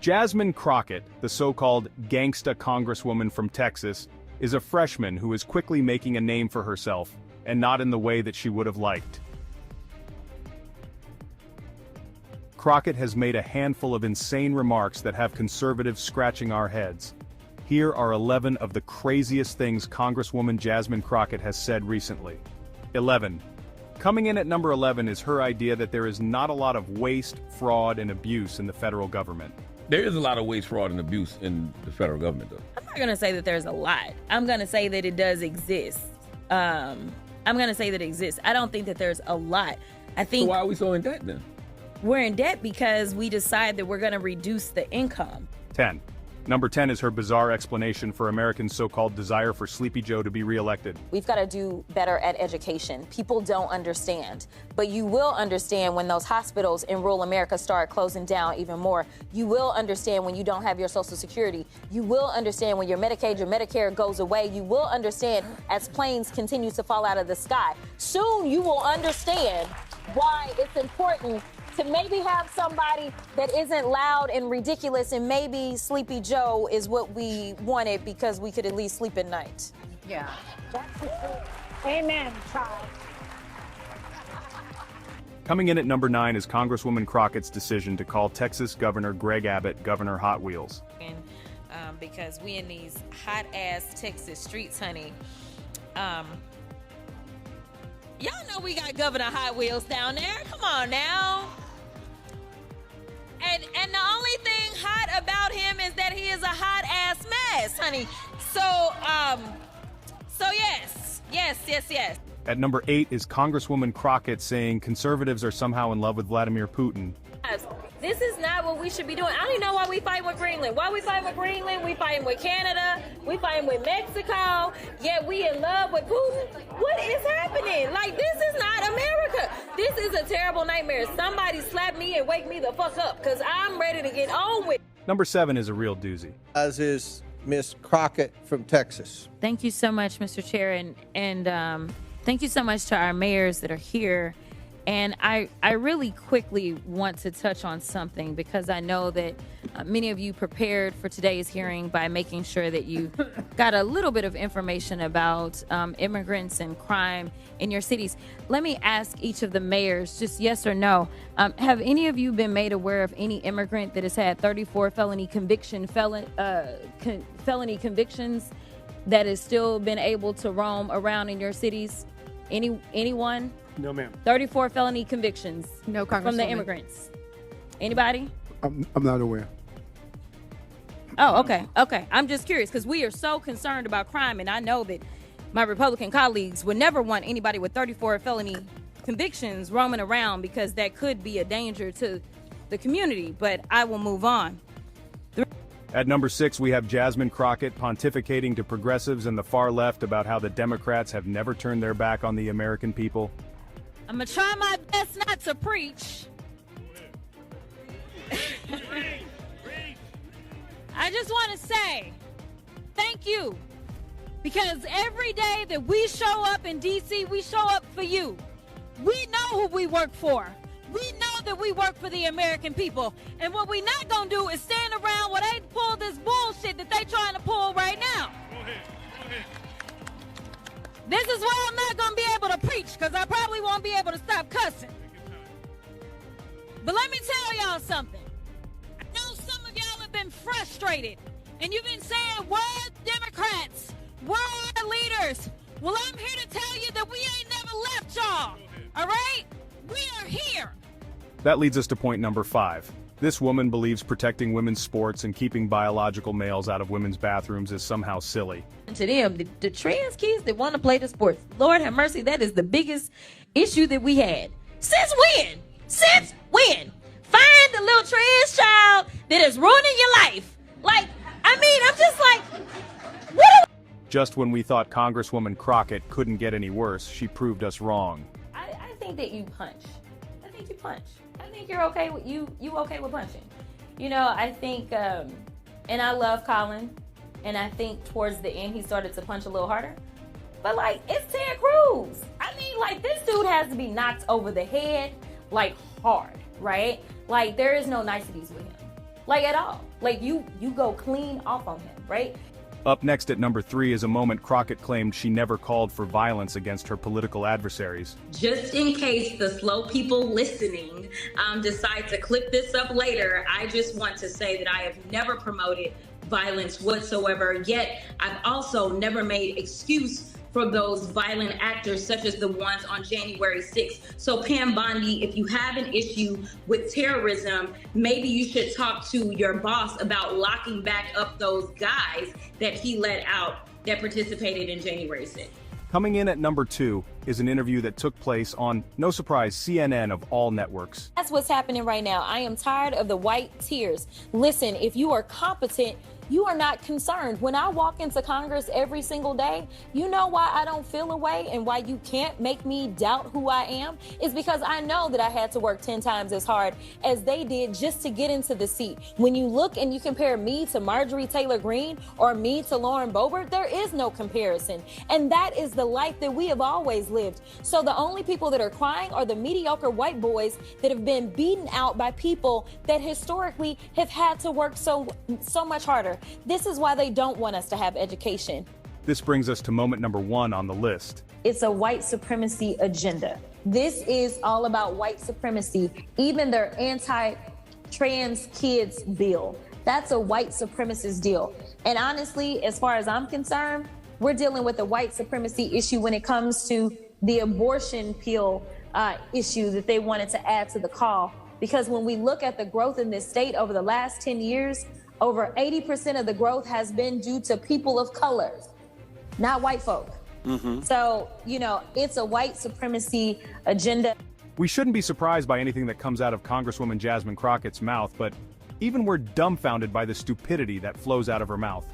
Jasmine Crockett, the so-called gangsta congresswoman from Texas, is a freshman who is quickly making a name for herself, and not in the way that she would have liked. Crockett has made a handful of insane remarks that have conservatives scratching our heads. Here are 11 of the craziest things Congresswoman Jasmine Crockett has said recently. 11. Coming in at number 11 is her idea that there is not a lot of waste, fraud, and abuse in the federal government. There is a lot of waste, fraud, and abuse in the federal government, though. I'm not going to say that there's a lot. I'm going to say that it does exist. I don't think that there's a lot. I think. So why are we so in debt then? We're in debt because we decide that we're going to reduce the income. 10. Number 10 is her bizarre explanation for Americans' so-called desire for Sleepy Joe to be reelected. We've got to do better at education. People don't understand, but you will understand when those hospitals in rural America start closing down even more. You will understand when you don't have your Social Security. You will understand when your Medicaid, your Medicare goes away. You will understand as planes continue to fall out of the sky. Soon you will understand why it's important to maybe have somebody that isn't loud and ridiculous, and maybe Sleepy Joe is what we wanted because we could at least sleep at night. Yeah. Amen, child. Coming in at number 9 is Congresswoman Crockett's decision to call Texas Governor Greg Abbott Governor Hot Wheels. Because we in these hot-ass Texas streets, honey. Y'all know we got Governor Hot Wheels down there. Come on now. And the only thing hot about him is that he is a hot ass mess, honey. So yes. At number 8 is Congresswoman Crockett saying conservatives are somehow in love with Vladimir Putin. This is not what we should be doing. I don't even know why we fighting with Greenland. Why we fighting with Greenland? We fighting with Canada. We fighting with Mexico. Yet we in love with Putin. What is happening? Like, this is not America. This is a terrible nightmare. Somebody slap me and wake me the fuck up, because I'm ready to get on with it. Number 7 is a real doozy. As is Miss Crockett from Texas. Thank you so much, Mr. Chair, and thank you so much to our mayors that are here. And I really quickly want to touch on something, because I know that many of you prepared for today's hearing by making sure that you got a little bit of information about immigrants and crime in your cities. Let me ask each of the mayors, just yes or no, have any of you been made aware of any immigrant that has had 34 felony convictions that has still been able to roam around in your cities? Anyone? No, ma'am. 34 felony convictions. No, Congresswoman. From the immigrants. Anybody? I'm not aware. Oh, okay. I'm just curious, because we are so concerned about crime, and I know that my Republican colleagues would never want anybody with 34 felony convictions roaming around, because that could be a danger to the community, but I will move on. At number 6, we have Jasmine Crockett pontificating to progressives and the far left about how the Democrats have never turned their back on the American people. I'm going to try my best not to preach. I just want to say thank you, because every day that we show up in D.C., we show up for you. We know who we work for. We know that we work for the American people. And what we're not going to do is stand around while they pull this bullshit that they trying to pull right now. Go ahead. This is why I'm not going to be able to preach, because I probably won't be able to stop cussing. But let me tell y'all something. I know some of y'all have been frustrated, and you've been saying, where are Democrats? Where are our leaders? Well, I'm here to tell you that we ain't never left y'all. All right? We are here. That leads us to point number 5. This woman believes protecting women's sports and keeping biological males out of women's bathrooms is somehow silly. To them, the trans kids that want to play the sports, Lord have mercy, that is the biggest issue that we had. Since when? Since when? Find the little trans child that is ruining your life. Like, I mean, I'm just like, what? Just when we thought Congresswoman Crockett couldn't get any worse, she proved us wrong. I think that you punch. I think you punch. I think you're okay with you okay with punching. You know, I think, and I love Colin, and I think towards the end he started to punch a little harder. But like, it's Ted Cruz. I mean, like, this dude has to be knocked over the head, like, hard, right? Like, there is no niceties with him. like at all. Like you go clean off on him, right? Up next at number 3 is a moment Crockett claimed she never called for violence against her political adversaries. Just in case the slow people listening decide to clip this up later, I just want to say that I have never promoted violence whatsoever, yet I've also never made excuse for those violent actors such as the ones on January 6th. So Pam Bondi, if you have an issue with terrorism, maybe you should talk to your boss about locking back up those guys that he let out that participated in January 6th. Coming in at number 2 is an interview that took place on, no surprise, CNN of all networks. That's what's happening right now. I am tired of the white tears. Listen, if you are competent, you are not concerned. When I walk into Congress every single day, you know why I don't feel a way and why you can't make me doubt who I am? Is because I know that I had to work 10 times as hard as they did just to get into the seat. When you look and you compare me to Marjorie Taylor Greene or me to Lauren Boebert, there is no comparison. And that is the life that we have always lived. So the only people that are crying are the mediocre white boys that have been beaten out by people that historically have had to work so much harder. This is why they don't want us to have education. This brings us to moment number 1 on the list. It's a white supremacy agenda. This is all about white supremacy. Even their anti-trans kids bill, that's a white supremacist deal. And honestly, as far as I'm concerned, we're dealing with a white supremacy issue when it comes to the abortion pill issue that they wanted to add to the call. Because when we look at the growth in this state over the last 10 years, over 80% of the growth has been due to people of color, not white folk. So, you know, it's a white supremacy agenda. We shouldn't be surprised by anything that comes out of Congresswoman Jasmine Crockett's mouth, but even we're dumbfounded by the stupidity that flows out of her mouth.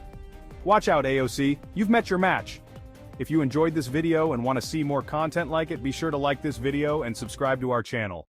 Watch out, AOC, you've met your match. If you enjoyed this video and want to see more content like it, be sure to like this video and subscribe to our channel.